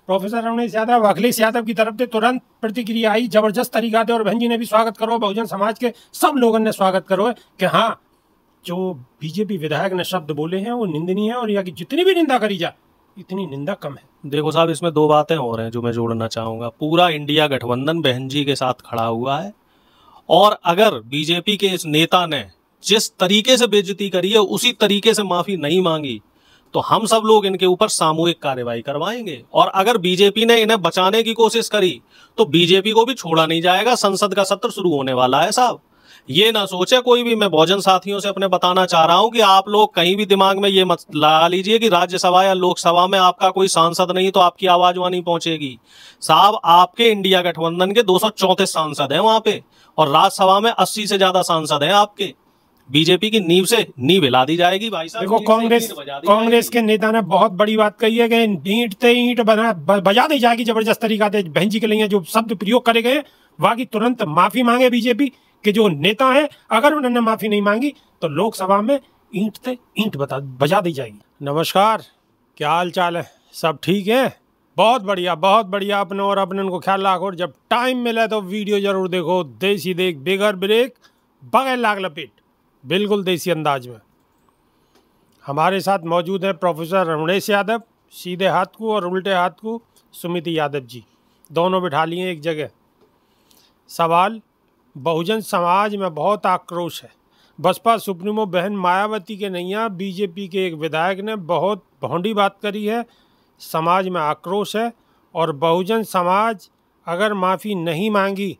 Professor Ramnesh Yadav Akhilesh Yadav की तरफ से तुरंत प्रतिक्रिया आई, जबरदस्त तरीका थे। और बहन जी ने भी स्वागत करो, बहुजन समाज के सब लोगों ने स्वागत करो कि हाँ, जो बीजेपी विधायक ने शब्द बोले हैं वो निंदनीय है, और या कि जितनी भी निंदा करी जाए इतनी निंदा कम है। देखो साहब, इसमें दो बातें हो रही हैं जो मैं जोड़ना चाहूंगा। पूरा इंडिया गठबंधन बहन जी के साथ खड़ा हुआ है, और अगर बीजेपी के इस नेता ने जिस तरीके से बेइज्जती करी है उसी तरीके से माफी नहीं मांगी तो हम सब लोग इनके ऊपर सामूहिक कार्रवाई करवाएंगे। और अगर बीजेपी ने इन्हें बचाने की कोशिश करी तो बीजेपी को भी छोड़ा नहीं जाएगा। संसद का सत्र शुरू होने वाला है साहब, ये ना सोचे कोई भी। मैं बहुजन साथियों से अपने बताना चाह रहा हूं कि आप लोग कहीं भी दिमाग में ये मत लगा लीजिए कि राज्यसभा या लोकसभा में आपका कोई सांसद नहीं तो आपकी आवाज वहां नहीं पहुंचेगी। साहब, आपके इंडिया गठबंधन के 234 सांसद हैं वहां पे, और राज्यसभा में 80 से ज्यादा सांसद हैं आपके। बीजेपी की नींव से नींव हिला दी जाएगी भाई साहब। देखो, कांग्रेस के नेता ने बहुत बड़ी बात कही है कि ईंट से ईंट बजा दी जाएगी जबरदस्त तरीका से। बहन जी के लिए जो शब्द प्रयोग करे गए वहां की तुरंत माफी मांगे बीजेपी के जो नेता है। अगर उन्होंने माफी नहीं मांगी तो लोकसभा में ईंट से ईंट बजा दी जाएगी। नमस्कार, क्या हाल चाल है? सब ठीक है? बहुत बढ़िया, बहुत बढ़िया। अपने और अपने को ख्याल रखो, और जब टाइम मिले तो वीडियो जरूर देखो। देसी देख, बेगर ब्रेक, बगैर लाग लपेट, बिल्कुल देसी अंदाज में। हमारे साथ मौजूद है प्रोफेसर रमणेश यादव, सीधे हाथ को, और उल्टे हाथ को सुमिति यादव जी, दोनों बिठा लिए एक जगह। सवाल, बहुजन समाज में बहुत आक्रोश है। बसपा सुप्रीमो बहन मायावती के नैया बीजेपी के एक विधायक ने बहुत भौंडी बात करी है। समाज में आक्रोश है, और बहुजन समाज अगर माफ़ी नहीं मांगी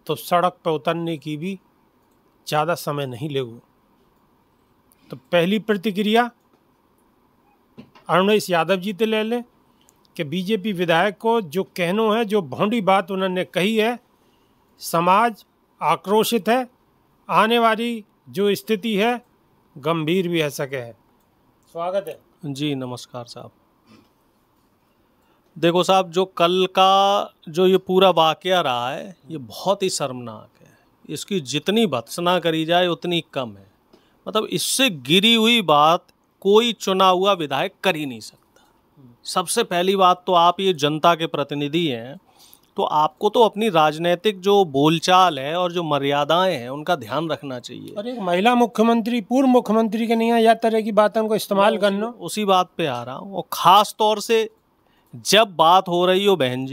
तो सड़क पर उतरने की भी ज़्यादा समय नहीं लेगा। तो पहली प्रतिक्रिया रमणेश यादव जी से ले लें कि बीजेपी विधायक को जो कहनो है, जो भौंडी बात उन्होंने कही है, समाज आक्रोशित है। आने वाली जो स्थिति है गंभीर भी है सके है। स्वागत है जी। नमस्कार साहब। देखो साहब, जो कल का जो ये पूरा वाकया रहा है ये बहुत ही शर्मनाक है। इसकी जितनी भत्सना करी जाए उतनी कम है। मतलब इससे गिरी हुई बात कोई चुना हुआ विधायक कर ही नहीं सकता। सबसे पहली बात तो आप ये जनता के प्रतिनिधि हैं, तो आपको तो अपनी राजनीतिक जो बोलचाल है और जो मर्यादाएं हैं उनका ध्यान रखना चाहिए। और एक महिला मुख्यमंत्री, पूर्व मुख्यमंत्री के नहीं है या तरह की बातों को इस्तेमाल करना, उसी बात पे आ रहा हूँ। और ख़ास तौर से जब बात हो रही हो बहन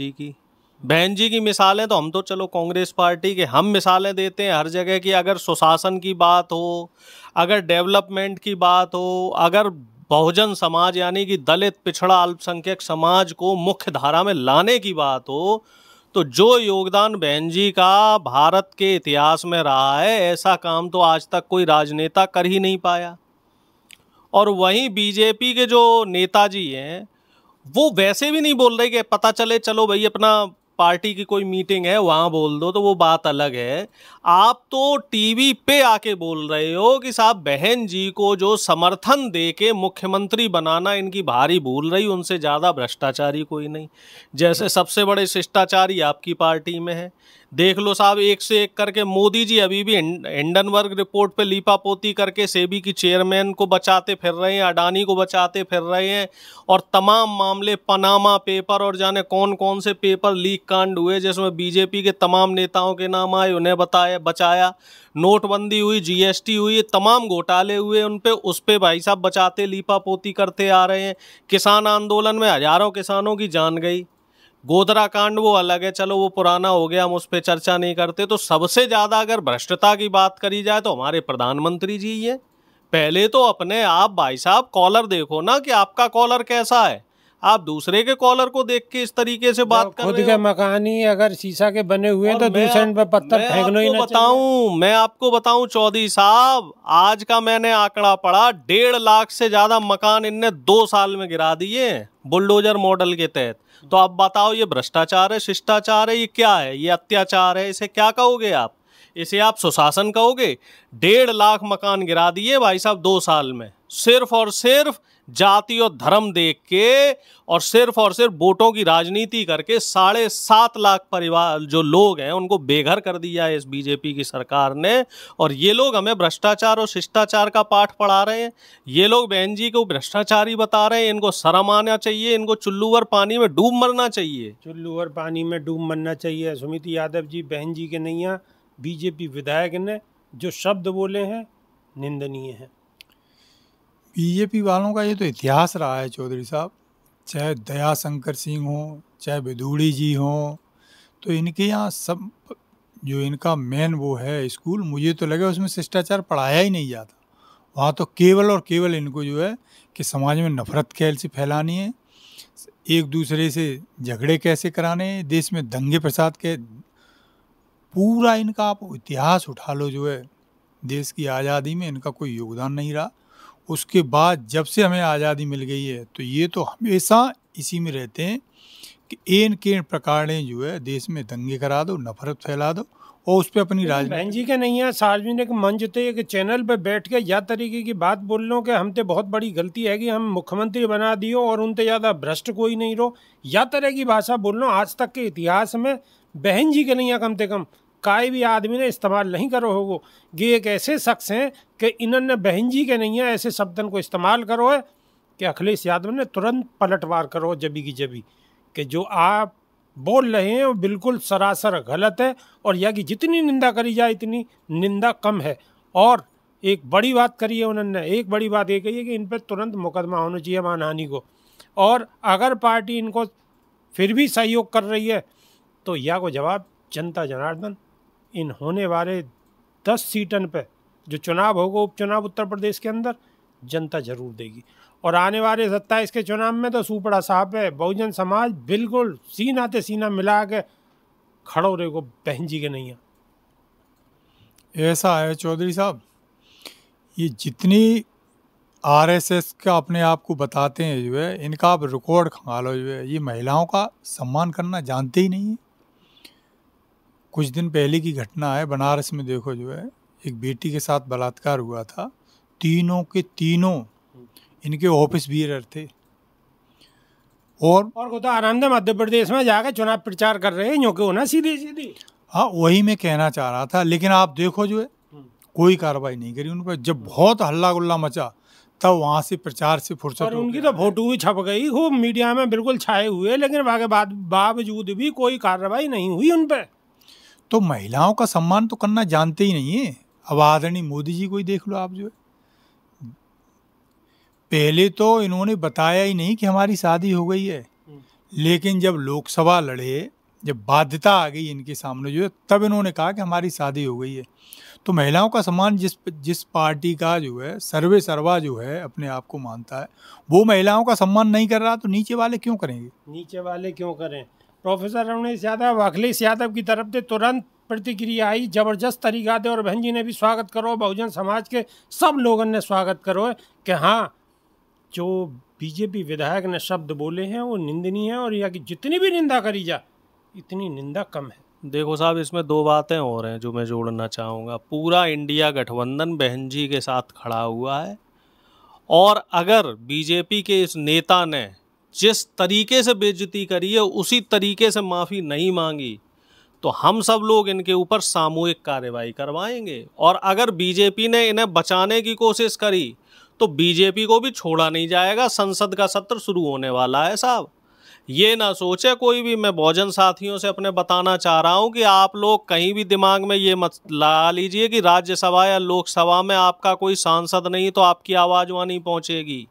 जी की मिसालें, तो हम तो चलो कांग्रेस पार्टी के हम मिसालें देते हैं हर जगह की। अगर सुशासन की बात हो, अगर डेवलपमेंट की बात हो, अगर बहुजन समाज यानी कि दलित, पिछड़ा, अल्पसंख्यक समाज को मुख्य धारा में लाने की बात हो, तो जो योगदान बहन जी का भारत के इतिहास में रहा है, ऐसा काम तो आज तक कोई राजनेता कर ही नहीं पाया। और वहीं बीजेपी के जो नेताजी हैं वो वैसे भी नहीं बोल रहे कि पता चले चलो भाई अपना पार्टी की कोई मीटिंग है वहाँ बोल दो, तो वो बात अलग है। आप तो टीवी पे आके बोल रहे हो कि साहब बहन जी को जो समर्थन दे के मुख्यमंत्री बनाना इनकी भारी भूल रही, उनसे ज़्यादा भ्रष्टाचारी कोई नहीं। जैसे सबसे बड़े शिष्टाचारी आपकी पार्टी में है। देख लो साहब, एक से एक करके मोदी जी अभी भी हिंडनबर्ग रिपोर्ट पे लीपापोती करके सेबी की चेयरमैन को बचाते फिर रहे हैं, अडानी को बचाते फिर रहे हैं, और तमाम मामले, पनामा पेपर और जाने कौन कौन से पेपर लीक कांड हुए जिसमें बीजेपी के तमाम नेताओं के नाम आए, उन्हें बचाया। नोटबंदी हुई, जीएसटी हुई, तमाम घोटाले हुए उन पे, उस पे भाई साहब बचाते लीपापोती करते आ रहे हैं। किसान आंदोलन में हजारों किसानों की जान गई। गोधरा कांड वो अलग है, चलो वो पुराना हो गया, हम उस पर चर्चा नहीं करते। तो सबसे ज़्यादा अगर भ्रष्टता की बात करी जाए तो हमारे प्रधानमंत्री जी ही है। पहले तो अपने आप भाई साहब कॉलर देखो ना कि आपका कॉलर कैसा है। आप दूसरे के कॉलर को देख के इस तरीके से बात कर रहे हो। खुद के मकान ही अगर शीशा के बने हुए हैं तो दूसरे पे पत्थर फेंकना ही ना चाहिए। मैं आपको बताऊं चौधरी साहब, आज का मैंने आंकड़ा पढ़ा, 1.5 लाख से ज्यादा मकान इनने 2 साल में गिरा दिए बुलडोजर मॉडल के तहत। तो आप बताओ, ये भ्रष्टाचार है, शिष्टाचार है, ये क्या है? ये अत्याचार है, इसे क्या कहोगे आप? इसे आप सुशासन कहोगे? 1.5 लाख मकान गिरा दिए भाई साहब 2 साल में, सिर्फ और सिर्फ जाति और धर्म देख के और सिर्फ वोटों की राजनीति करके 7.5 लाख परिवार जो लोग हैं उनको बेघर कर दिया है इस बीजेपी की सरकार ने। और ये लोग हमें भ्रष्टाचार और शिष्टाचार का पाठ पढ़ा रहे हैं। ये लोग बहन जी को भ्रष्टाचारी बता रहे हैं। इनको शर्म आना चाहिए, इनको चुल्लूवर पानी में डूब मरना चाहिए। चुल्लूवर पानी में डूब मरना चाहिए। सुमित यादव जी, बहन जी के नैया बीजेपी विधायक ने जो शब्द बोले हैं निंदनीय है। बीजेपी वालों का ये तो इतिहास रहा है चौधरी साहब, चाहे दया शंकर सिंह हो, चाहे विदुड़ी जी हो, तो इनके यहाँ सब जो इनका मेन वो है स्कूल, मुझे तो लगा उसमें शिष्टाचार पढ़ाया ही नहीं जाता। वहाँ तो केवल और केवल इनको जो है कि समाज में नफरत कैसे फैलानी है, एक दूसरे से झगड़े कैसे कराने हैं, देश में दंगे प्रसाद के पूरा इनका आप इतिहास उठा लो जो है, देश की आज़ादी में इनका कोई योगदान नहीं रहा। उसके बाद जब से हमें आज़ादी मिल गई है तो ये तो हमेशा इसी में रहते हैं कि एन के प्रकार जो है देश में दंगे करा दो, नफरत फैला दो और उस पर अपनी राजनीति। बहन जी के नहीं है सार्वजनिक मंच पे एक चैनल पे बैठ के या तरीके की बात बोल लो कि हम ते बहुत बड़ी गलती है कि हम मुख्यमंत्री बना दियो और उनते ज़्यादा भ्रष्ट कोई नहीं रो, या तरह की भाषा बोल लो। आज तक के इतिहास में बहन जी के नहीं है कम से कम काई भी आदमी ने इस्तेमाल नहीं करो होगो। ये एक ऐसे शख्स हैं कि इन्होंने बहन जी के नहीं है ऐसे शब्दन को इस्तेमाल करो है कि अखिलेश यादव ने तुरंत पलटवार करो जबी की जबी कि जो आप बोल रहे हैं वो बिल्कुल सरासर गलत है और या कि जितनी निंदा करी जाए इतनी निंदा कम है। और एक बड़ी बात करी है उन्होंने, एक बड़ी बात ये कही है कि इन पर तुरंत मुकदमा होना चाहिए मानहानि को, और अगर पार्टी इनको फिर भी सहयोग कर रही है तो या को जवाब जनता जनार्दन इन होने वाले 10 सीटन पे जो चुनाव होगा उपचुनाव उत्तर प्रदेश के अंदर जनता जरूर देगी। और आने वाले 27 के चुनाव में तो सूपड़ा साहब है, बहुजन समाज बिल्कुल सीना ते सीना मिला के खड़ो रहेगो बहन जी के नहीं है। ऐसा है चौधरी साहब, ये जितनी आरएसएस का अपने आप को बताते हैं जो है, इनका आप रिकॉर्ड खंगालो जो है, ये महिलाओं का सम्मान करना जानते ही नहीं है। कुछ दिन पहले की घटना है, बनारस में देखो जो है एक बेटी के साथ बलात्कार हुआ था, तीनों के तीनों इनके ऑफिस बीयर थे और खुद आनंद मध्य प्रदेश में जाकर चुनाव प्रचार कर रहे हैं यूँ क्यों ना सीधी सीधी। हाँ, वही मैं कहना चाह रहा था, लेकिन आप देखो जो है कोई कार्रवाई नहीं करी उन पर। जब बहुत हल्ला गुल्ला मचा तब वहाँ से प्रचार से फुर्सत और उनकी तो फोटो भी छप गई खूब मीडिया में बिल्कुल छाए हुए, लेकिन बावजूद भी कोई कार्रवाई नहीं हुई उन पर। तो महिलाओं का सम्मान तो करना जानते ही नहीं है। अब आदरणीय मोदी जी को ही देख लो आप जो है, पहले तो इन्होंने बताया ही नहीं कि हमारी शादी हो गई है, लेकिन जब लोकसभा लड़े, जब बाध्यता आ गई इनके सामने जो है, तब इन्होंने कहा कि हमारी शादी हो गई है। तो महिलाओं का सम्मान जिस पार्टी का जो है सर्वे सर्वा जो है अपने आप को मानता है, वो महिलाओं का सम्मान नहीं कर रहा, तो नीचे वाले क्यों करेंगे? नीचे वाले क्यों करें? प्रोफेसर रमेश यादव, अखिलेश यादव की तरफ से तुरंत प्रतिक्रिया आई, जबरदस्त तरीका दे, और बहन जी ने भी स्वागत करो, बहुजन समाज के सब लोगों ने स्वागत करो कि हाँ जो बीजेपी विधायक ने शब्द बोले हैं वो निंदनीय है और या कि जितनी भी निंदा करी जा इतनी निंदा कम है। देखो साहब, इसमें दो बातें और हैं जो मैं जोड़ना चाहूँगा। पूरा इंडिया गठबंधन बहन जी के साथ खड़ा हुआ है, और अगर बीजेपी के इस नेता ने जिस तरीके से बेइज्जती करी है उसी तरीके से माफ़ी नहीं मांगी तो हम सब लोग इनके ऊपर सामूहिक कार्रवाई करवाएंगे। और अगर बीजेपी ने इन्हें बचाने की कोशिश करी तो बीजेपी को भी छोड़ा नहीं जाएगा। संसद का सत्र शुरू होने वाला है साहब, ये ना सोचे कोई भी। मैं बहुजन साथियों से अपने बताना चाह रहा हूँ कि आप लोग कहीं भी दिमाग में ये मत ला लीजिए कि राज्यसभा या लोकसभा में आपका कोई सांसद नहीं तो आपकी आवाज़ वहाँ नहीं पहुँचेगी।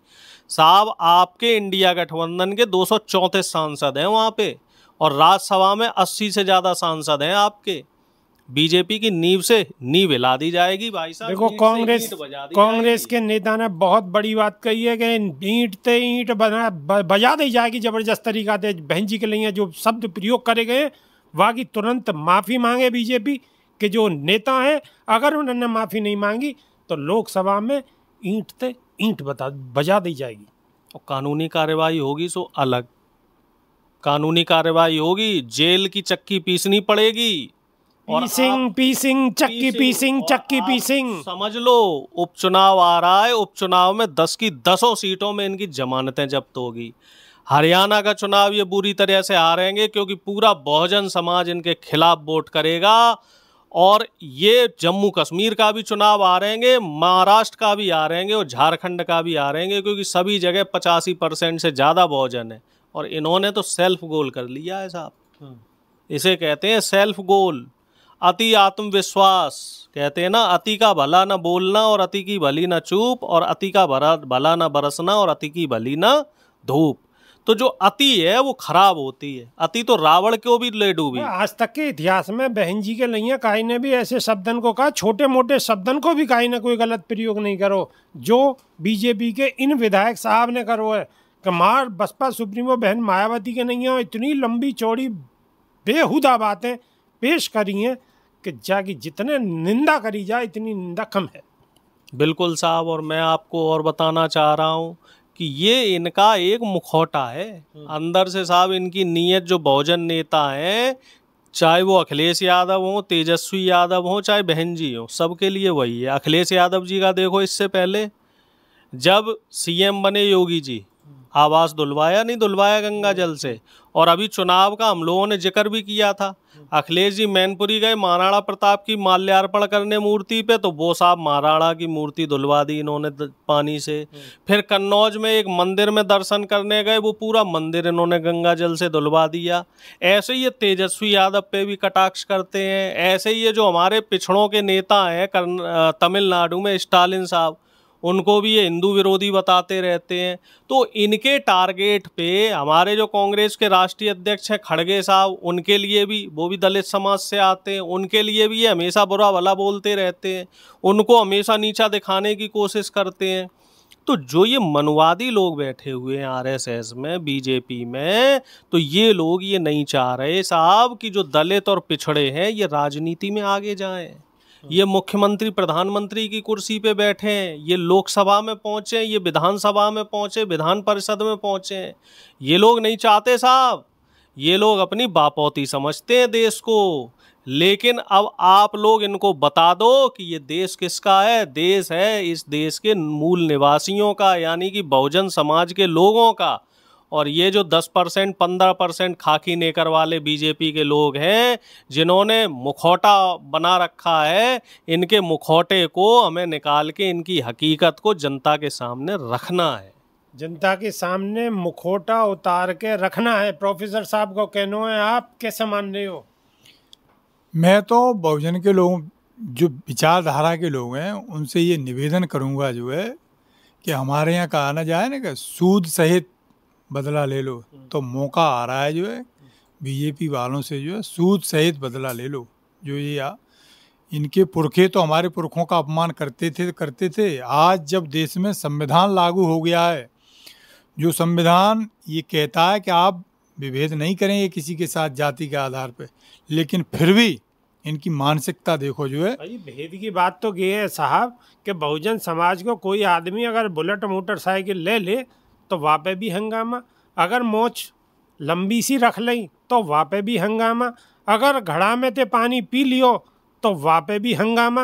साहब, आपके इंडिया गठबंधन के 234 सांसद हैं वहाँ पे, और राज्यसभा में 80 से ज़्यादा सांसद हैं आपके। बीजेपी की नींव से नींव हिला दी जाएगी भाई साहब। देखो, कांग्रेस के नेता ने बहुत बड़ी बात कही है कि ईंट ते ईंट बजा दी जाएगी जबरदस्त तरीका से। बहन जी के लिए जो शब्द प्रयोग करे गए वाकई तुरंत माफ़ी मांगे बीजेपी के जो नेता हैं। अगर उन्होंने माफ़ी नहीं मांगी तो लोकसभा में ईंट ते ईंट बजा दी जाएगी और कानूनी कार्रवाई होगी। सो अलग कानूनी कार्रवाई होगी, जेल की चक्की पीसनी पड़ेगी। और पीसिंग चक्की पीसिंग चक्की पीसिंग। समझ लो उपचुनाव आ रहा है, उपचुनाव में 10 की 10 सीटों में इनकी जमानतें जब्त होगी। हरियाणा का चुनाव ये बुरी तरह से हारेंगे क्योंकि पूरा बहुजन समाज इनके खिलाफ वोट करेगा। और ये जम्मू कश्मीर का भी चुनाव आ रहेंगे, महाराष्ट्र का भी आ रहेंगे और झारखंड का भी आ रहेंगे, क्योंकि सभी जगह 85% से ज़्यादा बहुजन है। और इन्होंने तो सेल्फ गोल कर लिया है साहब, इसे कहते हैं सेल्फ गोल। अति आत्मविश्वास कहते हैं ना, अति का भला न बोलना और अति की भली न चूप, और अति का भला न बरसना और अति की भली न धूप। तो जो अति है वो खराब होती है। अति तो रावण को भी ले डूबी। आज तक के इतिहास में बहन जी के लिए काई ने भी ऐसे शब्दन को कहा, छोटे मोटे शब्दन को भी काई ना कोई गलत प्रयोग नहीं करो, जो बीजेपी के इन विधायक साहब ने करो है। कमार बसपा सुप्रीमो बहन मायावती के नहीं है, इतनी लंबी चौड़ी बेहुदा बातें पेश करी हैं कि जाकी जितने निंदा करी जाए इतनी निंदा कम है। बिल्कुल साहब, और मैं आपको और बताना चाह रहा हूँ कि ये इनका एक मुखौटा है अंदर से साहब। इनकी नीयत जो बहुजन नेता हैं, चाहे वो अखिलेश यादव हो, तेजस्वी यादव हो, चाहे बहन जी हो, सबके लिए वही है। अखिलेश यादव जी का देखो, इससे पहले जब सीएम बने योगी जी, आवास धुलवाया नहीं धुलवाया गंगा जल से। और अभी चुनाव का हम लोगों ने जिक्र भी किया था, अखिलेश जी मैनपुरी गए महाराणा प्रताप की माल्यार्पण करने मूर्ति पे, तो वो साहब महाराणा की मूर्ति धुलवा दी इन्होंने पानी से। फिर कन्नौज में एक मंदिर में दर्शन करने गए, वो पूरा मंदिर इन्होंने गंगा जल से धुलवा दिया। ऐसे ही ये तेजस्वी यादव पे भी कटाक्ष करते हैं। ऐसे ही ये जो हमारे पिछड़ों के नेता हैं तमिलनाडु में स्टालिन साहब, उनको भी ये हिंदू विरोधी बताते रहते हैं। तो इनके टारगेट पे हमारे जो कांग्रेस के राष्ट्रीय अध्यक्ष हैं खड़गे साहब, उनके लिए भी, वो भी दलित समाज से आते हैं, उनके लिए भी ये हमेशा बुरा भला बोलते रहते हैं, उनको हमेशा नीचा दिखाने की कोशिश करते हैं। तो जो ये मनुवादी लोग बैठे हुए हैं आरएसएस में, बीजेपी में, तो ये लोग ये नहीं चाह रहे साहब कि जो दलित और पिछड़े हैं ये राजनीति में आगे जाएं। ये मुख्यमंत्री प्रधानमंत्री की कुर्सी पे बैठे हैं, ये लोकसभा में पहुंचे, ये विधानसभा में पहुंचे, विधान परिषद में पहुंचे। ये लोग नहीं चाहते साहब, ये लोग अपनी बापौती समझते हैं देश को। लेकिन अब आप लोग इनको बता दो कि ये देश किसका है। देश है इस देश के मूल निवासियों का, यानी कि बहुजन समाज के लोगों का। और ये जो 10% 15% खाकी नेकर वाले बीजेपी के लोग हैं, जिन्होंने मुखौटा बना रखा है, इनके मुखौटे को हमें निकाल के इनकी हकीकत को जनता के सामने रखना है। जनता के सामने मुखौटा उतार के रखना है। प्रोफेसर साहब को कहना है, आप कैसे मान रहे हो? मैं तो बहुजन के लोग, जो विचारधारा के लोग हैं, उनसे ये निवेदन करूंगा जो है कि हमारे यहाँ कहा ना जाए ना कि सूद सहित बदला ले लो। तो मौका आ रहा है जो है बीजेपी वालों से जो है सूद सहित बदला ले लो। जो ये इनके पुरखे तो हमारे पुरखों का अपमान करते थे। आज जब देश में संविधान लागू हो गया है, जो संविधान ये कहता है कि आप विभेद नहीं करेंगे किसी के साथ जाति के आधार पर, लेकिन फिर भी इनकी मानसिकता देखो जो है। भाई भेद की बात तो ये है साहब कि बहुजन समाज को कोई आदमी अगर बुलेट मोटरसाइकिल ले ले तो वहाँ पे भी हंगामा, अगर मोच लंबी सी रख लई तो वहाँ पे भी हंगामा, अगर घड़ा में ते पानी पी लियो तो वहाँ पे भी हंगामा,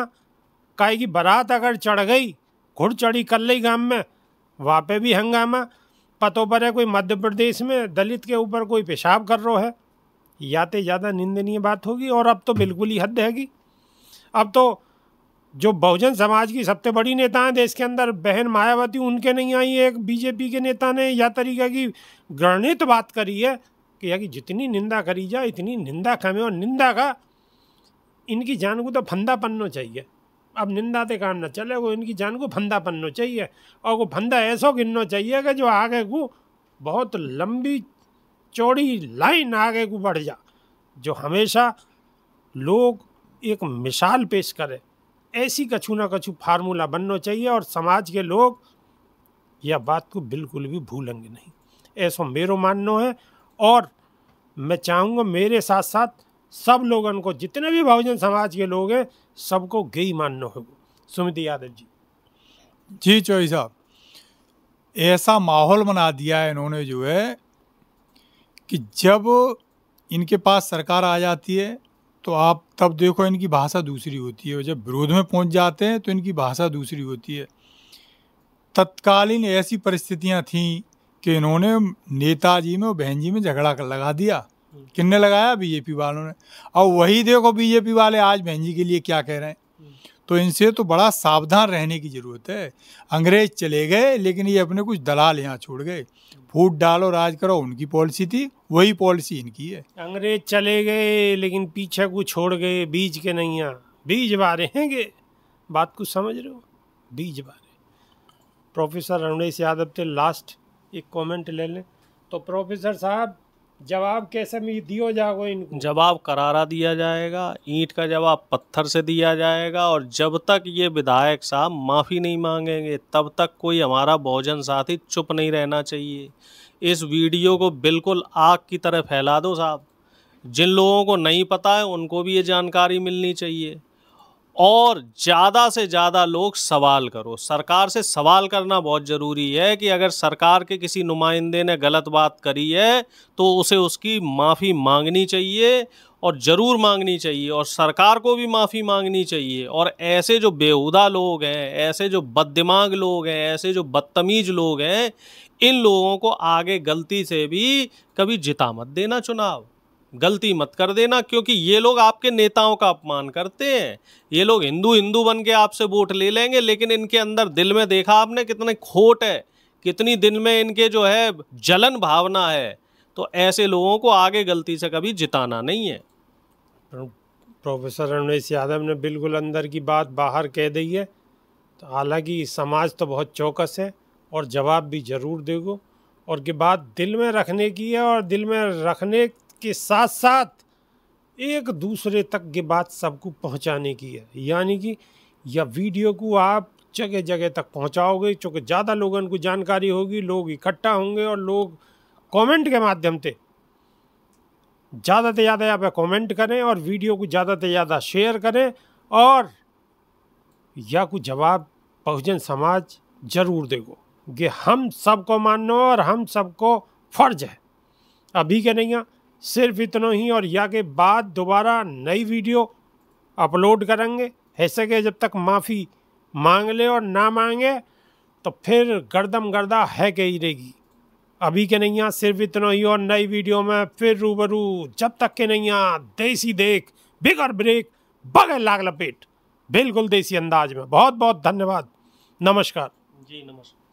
काहे की बारात अगर चढ़ गई, घुड़ चढ़ी कर ली गांव में, वहाँ पे भी हंगामा। पतो पर है कोई मध्य प्रदेश में दलित के ऊपर कोई पेशाब कर रहा है, याते ज़्यादा निंदनीय बात होगी। और अब तो बिल्कुल ही हद हैगी। अब तो जो बहुजन समाज की सबसे बड़ी नेता हैं देश के अंदर, बहन मायावती, उनके नहीं आई, एक बीजेपी के नेता ने या तरीका की घृणित बात करी है कि यार जितनी निंदा करी जाए इतनी निंदा कम है। और निंदा का इनकी जान को तो फंदा पन्नो चाहिए। अब निंदा ते काम न चले, वो इनकी जान को फंदा पन्नो चाहिए। और वो फंदा ऐसा गिनना चाहिए कि जो आगे को बहुत लंबी चौड़ी लाइन आगे को बढ़ जा, जो हमेशा लोग एक मिसाल पेश करे। ऐसी कछु ना कछु फार्मूला बनना चाहिए और समाज के लोग यह बात को बिल्कुल भी भूलेंगे नहीं, ऐसा मेरा मानना है। और मैं चाहूँगा मेरे साथ साथ सब लोगों को, जितने भी बहुजन समाज के लोग हैं, सबको यही मानना होगा। सुमित यादव जी। जी चौधरी साहब, ऐसा माहौल बना दिया है इन्होंने जो है कि जब इनके पास सरकार आ जाती है तो आप तब देखो इनकी भाषा दूसरी होती है, जब विरोध में पहुंच जाते हैं तो इनकी भाषा दूसरी होती है। तत्कालीन ऐसी परिस्थितियां थीं कि इन्होंने नेताजी में और बहन जी में झगड़ा कर लगा दिया। किसने लगाया? बीजेपी वालों ने। और वही देखो बीजेपी वाले आज बहन जी के लिए क्या कह रहे हैं। तो इनसे तो बड़ा सावधान रहने की ज़रूरत है। अंग्रेज चले गए लेकिन ये अपने कुछ दलाल यहाँ छोड़ गए। फूट डालो राज करो उनकी पॉलिसी थी, वही पॉलिसी इनकी है। अंग्रेज चले गए लेकिन पीछे को छोड़ गए बीज के नैया, बीज बारे हैंगे। बात को समझ रहे हो? बीज बारे। प्रोफेसर रमेश यादव थे, लास्ट एक कमेंट ले लें तो प्रोफेसर साहब जवाब कैसे में दियो जाओ इनको? जवाब करारा दिया जाएगा, ईंट का जवाब पत्थर से दिया जाएगा। और जब तक ये विधायक साहब माफ़ी नहीं मांगेंगे तब तक कोई हमारा बहुजन साथी चुप नहीं रहना चाहिए। इस वीडियो को बिल्कुल आग की तरह फैला दो साहब। जिन लोगों को नहीं पता है उनको भी ये जानकारी मिलनी चाहिए। और ज़्यादा से ज़्यादा लोग सवाल करो, सरकार से सवाल करना बहुत ज़रूरी है कि अगर सरकार के किसी नुमाइंदे ने गलत बात करी है तो उसे उसकी माफ़ी मांगनी चाहिए और ज़रूर मांगनी चाहिए, और सरकार को भी माफ़ी मांगनी चाहिए। और ऐसे जो बेहुदा लोग हैं, ऐसे जो बददिमाग लोग हैं, ऐसे जो बदतमीज़ लोग हैं, इन लोगों को आगे गलती से भी कभी जिता मत देना चुनाव, गलती मत कर देना, क्योंकि ये लोग आपके नेताओं का अपमान करते हैं। ये लोग हिंदू हिंदू बन के आपसे वोट ले लेंगे, लेकिन इनके अंदर दिल में देखा आपने कितने खोट है, कितनी दिल में इनके जो है जलन भावना है। तो ऐसे लोगों को आगे गलती से कभी जिताना नहीं है। प्रोफेसर रमेश यादव ने बिल्कुल अंदर की बात बाहर कह दी है। तो हालांकि समाज तो बहुत चौकस है और जवाब भी ज़रूर देगो, और की बात दिल में रखने की है, और दिल में रखने के साथ साथ एक दूसरे तक की बात सबको पहुंचाने की है। यानी कि यह वीडियो को आप जगह जगह तक पहुंचाओगे, चूँकि ज़्यादा लोगों को जानकारी होगी, लोग इकट्ठा होंगे और लोग कमेंट के माध्यम से ज़्यादा से ज़्यादा यहाँ पे कमेंट करें और वीडियो को ज़्यादा से ज़्यादा शेयर करें, और या को जवाब बहुजन समाज जरूर देगो। ये हम सबको मानो और हम सबको फर्ज है। अभी के नहीं सिर्फ इतना ही, और या के बाद दोबारा नई वीडियो अपलोड करेंगे। ऐसे के जब तक माफ़ी मांग ले और ना मांगे तो फिर गर्दम गर्दा है के ही रहेगी। अभी के नहीं सिर्फ इतना ही, और नई वीडियो में फिर रूबरू। जब तक के नहीं देसी देख बिगर ब्रेक बगैर लाग लपेट, बिल्कुल देसी अंदाज में। बहुत बहुत धन्यवाद। नमस्कार जी नमस्कार।